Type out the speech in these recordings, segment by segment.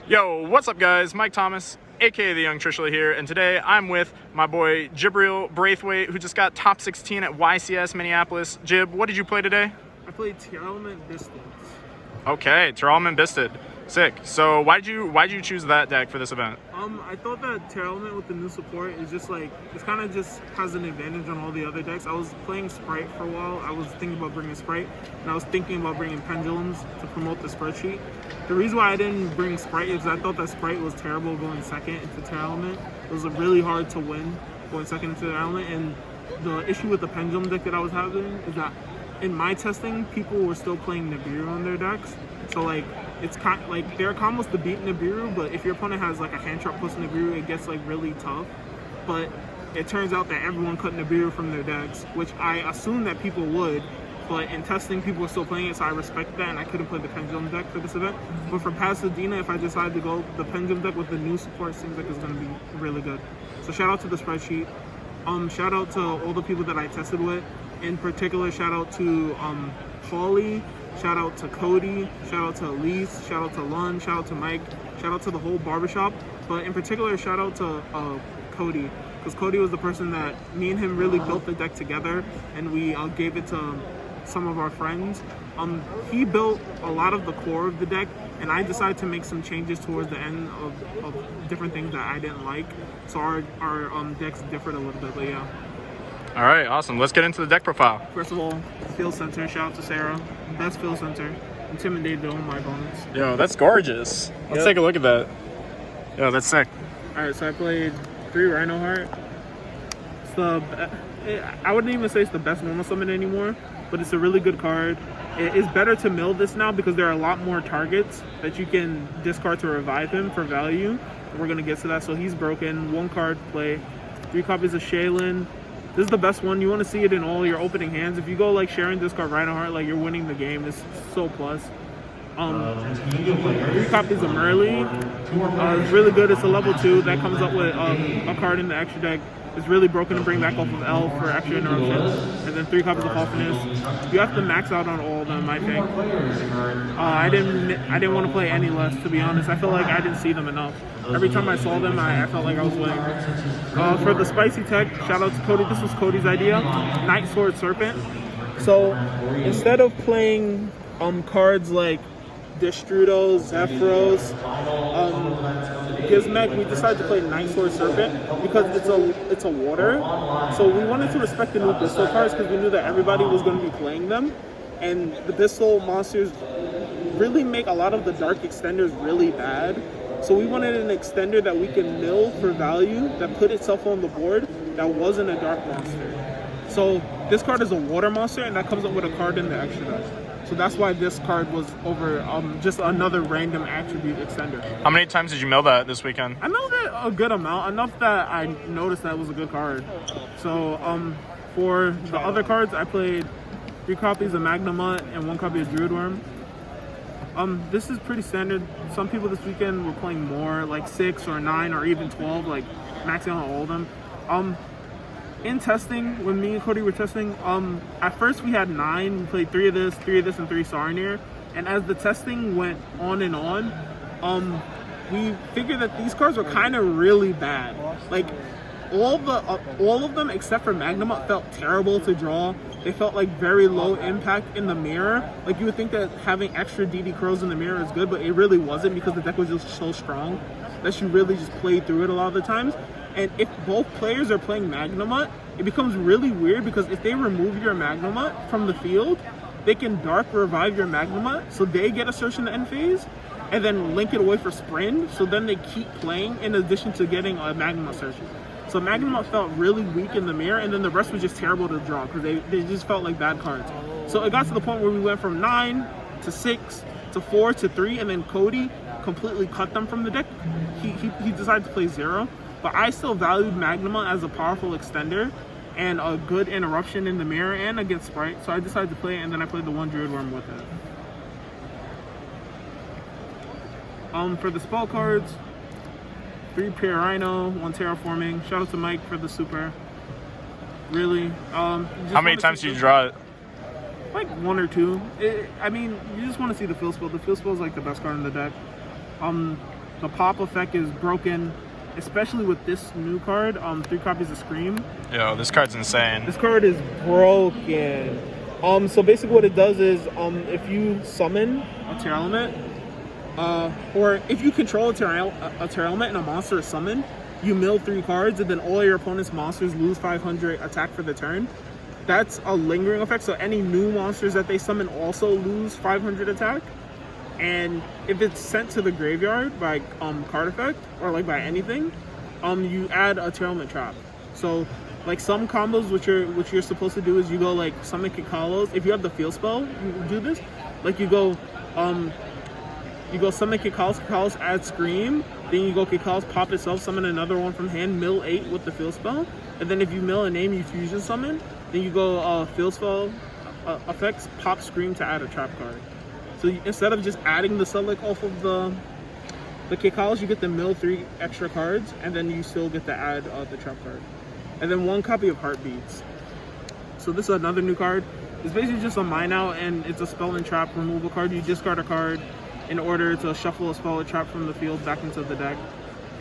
Yo, what's up guys? Mike Thomas, aka the Young Trishula here, and today I'm with my boy Jibriel Braithwaite, who just got top 16 at YCS Minneapolis. Jib, what did you play today? I played Tearlament Distance. Okay, Tearlament Bisted. Sick. So why'd you choose that deck for this event? I thought that Tearlament with the new support is just like, it's kind of just has an advantage on all the other decks. I was playing Sprite for a while. I was thinking about bringing Sprite, and I was thinking about bringing Pendulums to promote the spreadsheet. The reason why I didn't bring Sprite is I thought that Sprite was terrible going second into Tearlament. It was really hard to win going second into Tearlament, and the issue with the Pendulum deck that I was having is that in my testing, people were still playing Nibiru on their decks. So like, it's kind of like there are combos to beat Nibiru, but if your opponent has like a hand trap plus Nibiru, it gets like really tough. But it turns out that everyone cut Nibiru from their decks, which I assumed that people would. But in testing, people were still playing it, so I respect that, and I couldn't play the Pendulum deck for this event. But for Pasadena, if I decide to go the Pendulum deck with the new support, seems like it's going to be really good. So shout out to the spreadsheet. Shout out to all the people that I tested with. In particular, shout out to Paulie, shout out to Cody, shout out to Elise, shout out to Lund, shout out to Mike, shout out to the whole barbershop. But in particular, shout out to Cody, because Cody was the person that me and him really built the deck together, and we gave it to some of our friends. He built a lot of the core of the deck, and I decided to make some changes towards the end of different things that I didn't like. So our decks differed a little bit, but yeah. All right, awesome. Let's get into the deck profile. First of all, field center. Shout out to Sarah. Best field center. Intimidated all my opponents. Yo, that's gorgeous. Let's take a look at that. Yo, that's sick. All right, so I played 3 Rhino Heart. I wouldn't even say it's the best normal summon anymore, but it's a really good card. It's better to mill this now because there are a lot more targets that you can discard to revive him for value. We're going to get to that. So he's broken. 1 card play. 3 copies of Shaylin. This is the best one. You want to see it in all your opening hands. If you go like sharing discard Rhino Heart, like you're winning the game. It's so plus. 3 copies of Merly. It's really good. It's a level 2 that comes up with a card in the extra deck. It's really broken to bring back off of L for extra interruptions. And then 3 copies of Hoffiness. You have to max out on all of them, I think. I didn't want to play any less, to be honest. I feel like I didn't see them enough. Every time I saw them, I felt like I was winning. For the spicy tech, shout out to Cody. This was Cody's idea. Night Sword Serpent. So instead of playing cards like Destrudo, Zephyros, Gizmek, we decided to play Night Sword Serpent because it's a water. So we wanted to respect the new Pistol cards because we knew that everybody was going to be playing them. And the Pistol monsters really make a lot of the dark extenders really bad. So we wanted an extender that we can mill for value that put itself on the board that wasn't a dark monster. So this card is a water monster, and that comes up with a card in the extra deck. So that's why this card was over just another random attribute extender. How many times did you mill that this weekend? I milled it a good amount, enough that I noticed that it was a good card. So for the other cards, I played 3 copies of Magnamut and 1 copy of Druid Worm. This is pretty standard. Some people this weekend were playing more, like 6 or 9 or even 12, like maxing out all of them. In testing, when me and Cody were testing, at first we had 9. We played 3 of this, and 3 Sarnier. And as the testing went on and on, we figured that these cards were kind of really bad. Like all of them except for Magnamut felt terrible to draw. They felt like very low impact in the mirror. Like you would think that having extra DD Crows in the mirror is good, but it really wasn't because the deck was just so strong that you really just played through it a lot of the times. And if both players are playing Magnamut, it becomes really weird because if they remove your Magnamut from the field, they can Dark Revive your Magnamut, so they get a search in the end phase, and then link it away for Sprint, so then they keep playing in addition to getting a Magnamut search. So Magnamut felt really weak in the mirror, and then the rest was just terrible to draw because they just felt like bad cards. So it got to the point where we went from 9 to 6 to 4 to 3, and then Cody completely cut them from the deck. He decided to play 0. But I still valued Magnamut as a powerful extender and a good interruption in the mirror and against Sprite. So I decided to play it, and then I played the 1 Druid Worm with it. For the spell cards, 3 Pure Rhino, 1 Terraforming. Shout out to Mike for the super. Really. How many times did you draw it? Like 1 or 2. I mean, you just want to see the field spell. The field spell is like the best card in the deck. the pop effect is broken, especially with this new card, 3 copies of Scream. Yo, this card's insane. This card is broken. So basically what it does is, if you summon a Tearlament, or if you control a Tearlament and a monster is summoned, you mill 3 cards, and then all your opponent's monsters lose 500 attack for the turn. That's a lingering effect, so any new monsters that they summon also lose 500 attack. And if it's sent to the graveyard by card effect, or like by anything, you add a Tearlament trap. So like some combos which you're supposed to do is you go like summon Kikalos. If you have the field spell, you do this. Like you go summon Kikalos, add Scream, then you go Kikalos, pop itself, summon another one from hand, mill 8 with the field spell, and then if you mill a name, you fusion summon, then you go field spell effects, pop Scream to add a trap card. So instead of just adding the Sulic off of the Kikalos, you get to mill 3 extra cards, and then you still get to add the trap card. And then 1 copy of Heartbeats. So this is another new card. It's basically just a mine out, and it's a spell and trap removal card. You discard a card in order to shuffle a spell or trap from the field back into the deck.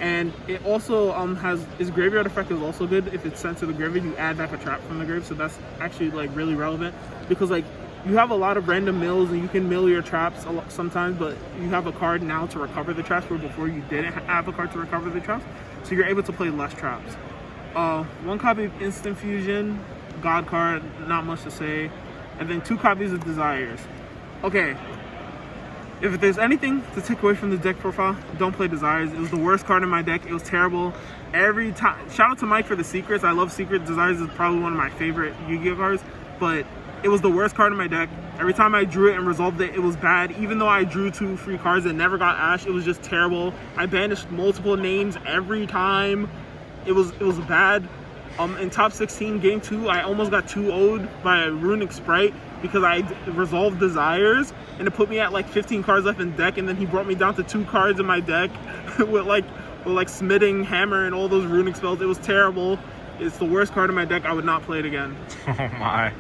And it also has its graveyard effect is also good. If it's sent to the graveyard, you add back a trap from the grave. So that's actually like really relevant, because like you have a lot of random mills and you can mill your traps a lot sometimes, but you have a card now to recover the traps where before you didn't have a card to recover the traps. So you're able to play less traps. 1 copy of Instant Fusion, God card, not much to say. And then 2 copies of Desires. Okay. If there's anything to take away from the deck profile, don't play Desires. It was the worst card in my deck. It was terrible. Every time. Shout out to Mike for the secrets. I love secret. Desires is probably one of my favorite Yu-Gi-Oh cards, but it was the worst card in my deck. Every time I drew it and resolved it, it was bad. Even though I drew 2 free cards and never got Ash, it was just terrible. I banished multiple names every time. It was bad. In top 16 game 2, I almost got 2-0'd by a Runic Sprite because I resolved Desires, and it put me at like 15 cards left in deck, and then he brought me down to 2 cards in my deck with like Smithing Hammer and all those runic spells. It was terrible. It's the worst card in my deck. I would not play it again. Oh my.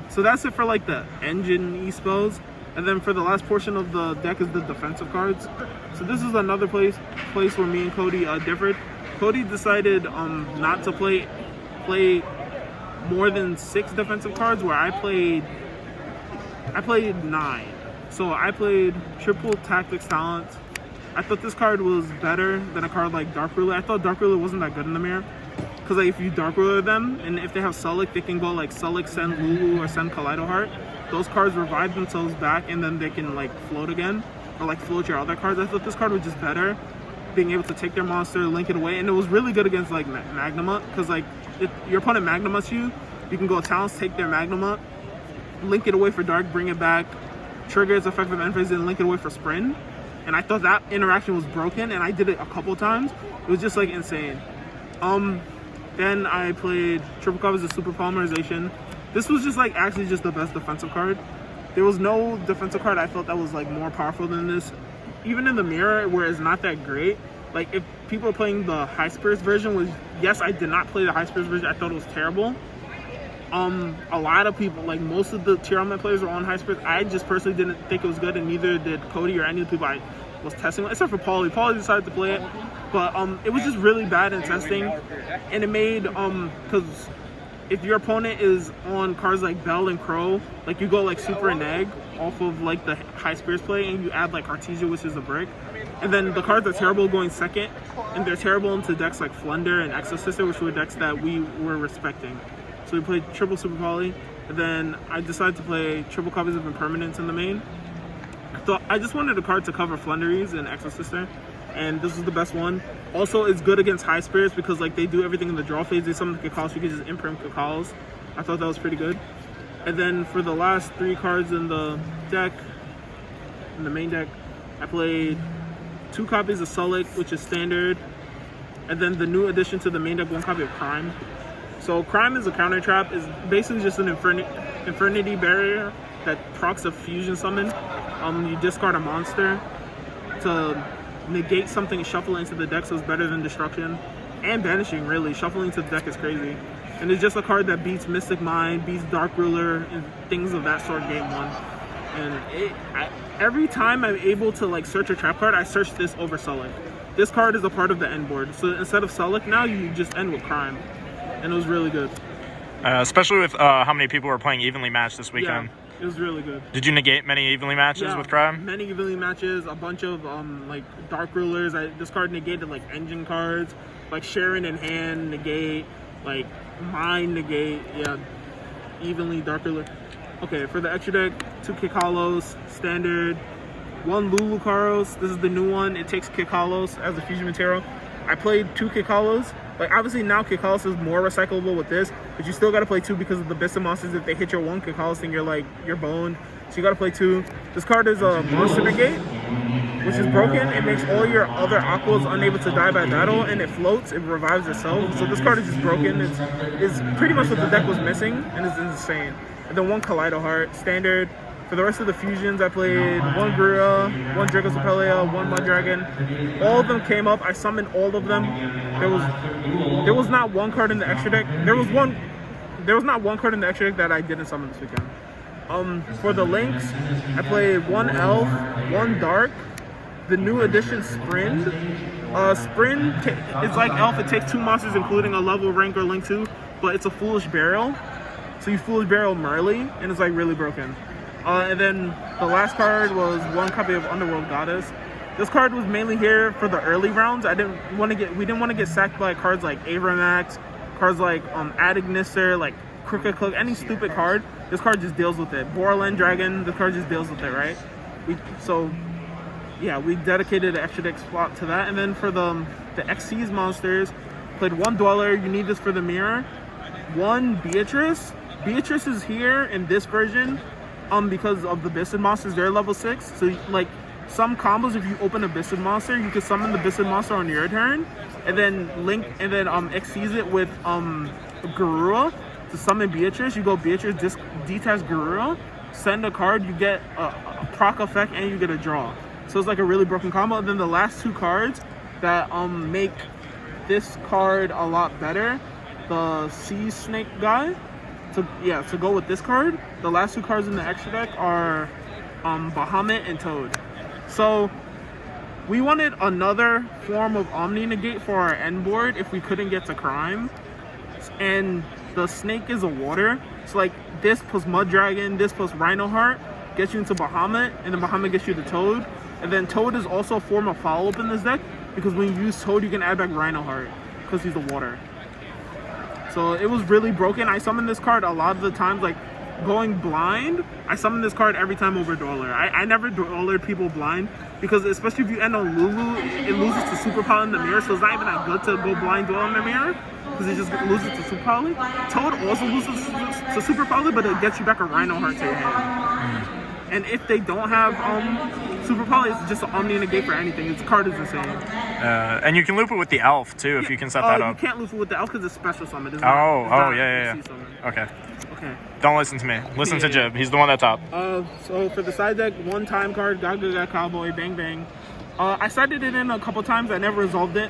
So that's it for like the engine e-spells. And then for the last portion of the deck is the defensive cards. So this is another place where me and Cody differed. Cody decided not to play more than 6 defensive cards, where I played 9. So I played triple Tactics Talent. I thought this card was better than a card like Dark Ruler. I thought Dark Ruler wasn't that good in the mirror, because like if you Dark Ruler them, and if they have Sulic, they can go like Sulic, send Lulu, or send Kaleido Heart. Those cards revive themselves back, and then they can like float again, or like float your other cards. I thought this card was just better, being able to take their monster, link it away, and it was really good against like Magnamut, because like if your opponent Magnamuts you can go Talents, take their Magnamut, link it away for Dark, bring it back, trigger its effective end phase, and link it away for Sprint. And I thought that interaction was broken, and I did it a couple times. It was just like insane. Then I played triple copies of Super Polymerization. This was just like actually just the best defensive card. There was no defensive card I felt that was like more powerful than this. Even in the mirror, where it's not that great. Like if people are playing the High Spirits version, was yes, I did not play the High Spirits version. I thought it was terrible. A lot of people, like most of the Tearlament players were on High Spirits. I just personally didn't think it was good, and neither did Cody or any of the people I was testing with, except for Paulie. Paulie decided to play it, but it was just really bad in testing, and it made because if your opponent is on cards like Bell and Crow, like you go like Super and Egg off of like the High Spirits play, and you add like Artesia, which is a brick, and then the cards are terrible going second, and they're terrible into decks like Flunder and Exosister, which were decks that we were respecting. So we played triple Super Poly, and then I decided to play triple copies of Impermanence in the main. I just wanted a card to cover Flunderies and Exosister, and this was the best one. Also, it's good against High Spirits because like they do everything in the draw phase. They summon the Kakaos, you can just imprint Kakaos. I thought that was pretty good. And then for the last 3 cards in the deck, in the main deck, I played 2 copies of Sulic, which is standard, and then the new addition to the main deck, 1 copy of Crime. So Crime is a counter trap. It's basically just an Infernity Barrier that procs a fusion summon. You discard a monster to negate something, shuffle it into the deck, so it's better than Destruction. And Banishing, really. Shuffling to the deck is crazy. And it's just a card that beats Mystic Mind, beats Dark Ruler, and things of that sort game 1. And every time I'm able to like search a trap card, I search this over Sulic. This card is a part of the end board, so instead of Sulic now you just end with Crime, and it was really good. Especially with how many people were playing evenly matched this weekend. Yeah, it was really good. Did you negate many evenly matches with Crime? Many evenly matches, a bunch of like Dark Rulers. This card negated like engine cards, like Sharon in hand negate, like Mine negate. Yeah, evenly Dark Ruler. Okay, for the extra deck, 2 Kikalos, standard, 1 Lulucaros. This is the new one. It takes Kikalos as a fusion material. I played 2 Kikalos. Like, obviously now Kikalos is more recyclable with this, but you still got to play 2 because of the Bissa monsters. If they hit your 1 Kikalos thing, you're boned. So you got to play 2. This card is a monster negate, which is broken. It makes all your other aquas unable to die by battle, and it floats. It revives itself. So this card is just broken. It's pretty much what the deck was missing, and it's insane. And then 1 Kaleido Heart, standard. For the rest of the fusions, I played 1 Garura, 1 Dragosapelia, 1 Mud Dragon. All of them came up. I summoned all of them. There was not one card in the extra deck. There was not one card in the extra deck that I didn't summon this weekend. For the links, I played 1 Elf, 1 Dark, the new edition Sprint. Sprint is like Elf. It takes 2 monsters, including a level rank or link 2, but it's a Foolish Burial. So you Foolish Burial Merly, and it's like really broken. And then the last card was 1 copy of Underworld Goddess. This card was mainly here for the early rounds. We didn't want to get sacked by cards like Avramax, cards like Adignister, like Crooked Cloak, any stupid card. This card just deals with it. Borland Dragon, the card just deals with it, right? We dedicated an extra deck spot to that. And then for the XC's monsters, played 1 Dweller. You need this for the mirror. 1 Beatrice. Beatrice is here in this version. Because of the Bisted monsters, they're level 6. So, like, some combos, if you open a Bisted monster, you can summon the Bisted monster on your turn, and then exceed it with Garura to summon Beatrice. You go Beatrice, detach Garura, send a card, you get a proc effect, and you get a draw. So it's like a really broken combo. And then the last 2 cards that make this card a lot better, the Sea Snake guy. To go with this card, the last 2 cards in the extra deck are Bahamut and Toad. So we wanted another form of Omni Negate for our end board if we couldn't get to Crime. And the Snake is a water. So like this plus Mud Dragon, this plus Rhino Heart gets you into Bahamut, and then Bahamut gets you to Toad. And then Toad is also a form of follow-up in this deck, because when you use Toad, you can add back Rhino Heart because he's a water. So it was really broken. I summoned this card a lot of the times, like going blind. I summoned this card every time over Dweller. I never Dwellered people blind, because especially if you end on Lulu, it loses to Super Poly in the mirror, so it's not even that good to go blind Dweller in the mirror, because it just loses to Super Poly. Toad also loses to Super Poly, but it gets you back a Rhino Heart to your hand. And if they don't have Super Poly, it's just an Omni Negate for anything. Its card is insane. And you can loop it with the Elf too, if you can set that up. You can't loop it with the Elf because it's special summon. Yeah. Okay. Don't listen to me. Listen to Jib. He's the one that's top. So for the side deck, 1 time card, Gaga Cowboy, Bang Bang. I sided it in a couple times. I never resolved it.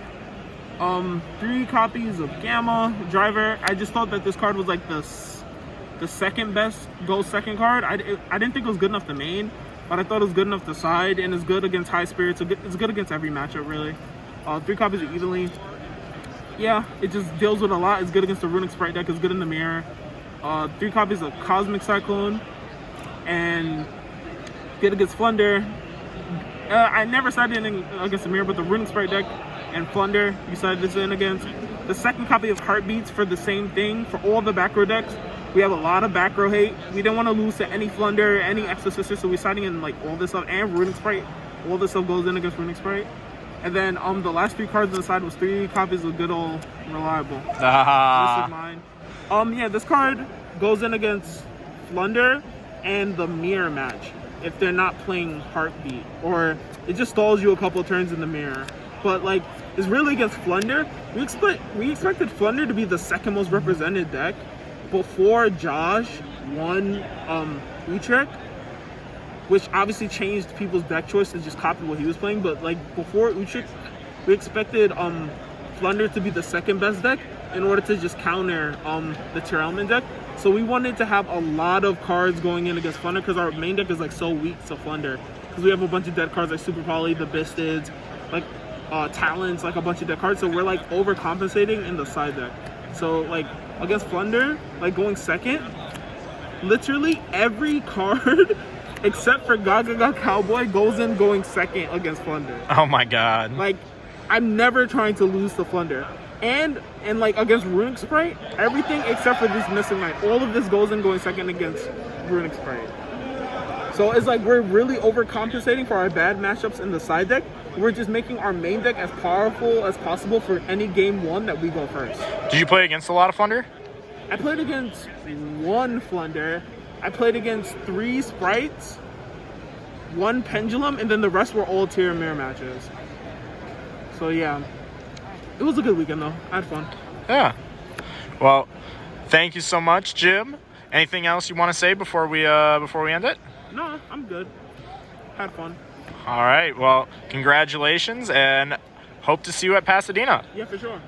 3 copies of Gamma Driver. I just thought that this card was like the second best second card. I didn't think it was good enough to main, but I thought it was good enough to side, and it's good against High Spirits. It's good against every matchup, really. 3 copies of Evenly. Yeah, it just deals with a lot. It's good against the Runic Sprite deck. It's good in the mirror. 3 copies of Cosmic Cyclone, and good against Flunder. I never sided in against the mirror, but the Runic Sprite deck and Flunder, you sided this in against. The second copy of Heartbeats for the same thing. For all the back row decks, we have a lot of back row hate. We didn't want to lose to any Flunder, any Exorcister, so we're siding in like all this stuff, and Runic Sprite. All this stuff goes in against Runic Sprite. And then the last 3 cards on the side was 3 copies of good old Reliable. This is mine. This card goes in against Flunder and the mirror match if they're not playing Heartbeat, or it just stalls you a couple turns in the mirror. But like, it's really against Flunder. We expected Flunder to be the second most represented deck before Josh won Utrecht, which obviously changed people's deck choice to just copy what he was playing. But like before Utrecht, we expected Flunder to be the second best deck, in order to just counter the Tearlament deck. So we wanted to have a lot of cards going in against Flunder because our main deck is like so weak to Flunder. Because we have a bunch of dead cards like Super Poly, the Bistids, like Talons, like a bunch of dead cards. So we're like overcompensating in the side deck. So like against Flunder, like going second, literally every card except for Gaga Cowboy goes in going second against Flunder. Oh my god. Like, I'm never trying to lose to Flunder. And like against Runic Sprite, everything except for this Missing Knight, all of this goes in going second against Runic Sprite. So it's like we're really overcompensating for our bad matchups in the side deck. We're just making our main deck as powerful as possible for any game one that we go first. Did you play against a lot of Flunder? I played against one Flunder. I played against 3 Sprites, 1 Pendulum, and then the rest were all tier mirror matches. So yeah, it was a good weekend though. I had fun. Yeah. Well, thank you so much, Jib. Anything else you want to say before we end it? No, I'm good. Had fun. All right. Well, congratulations, and hope to see you at Pasadena. Yeah, for sure.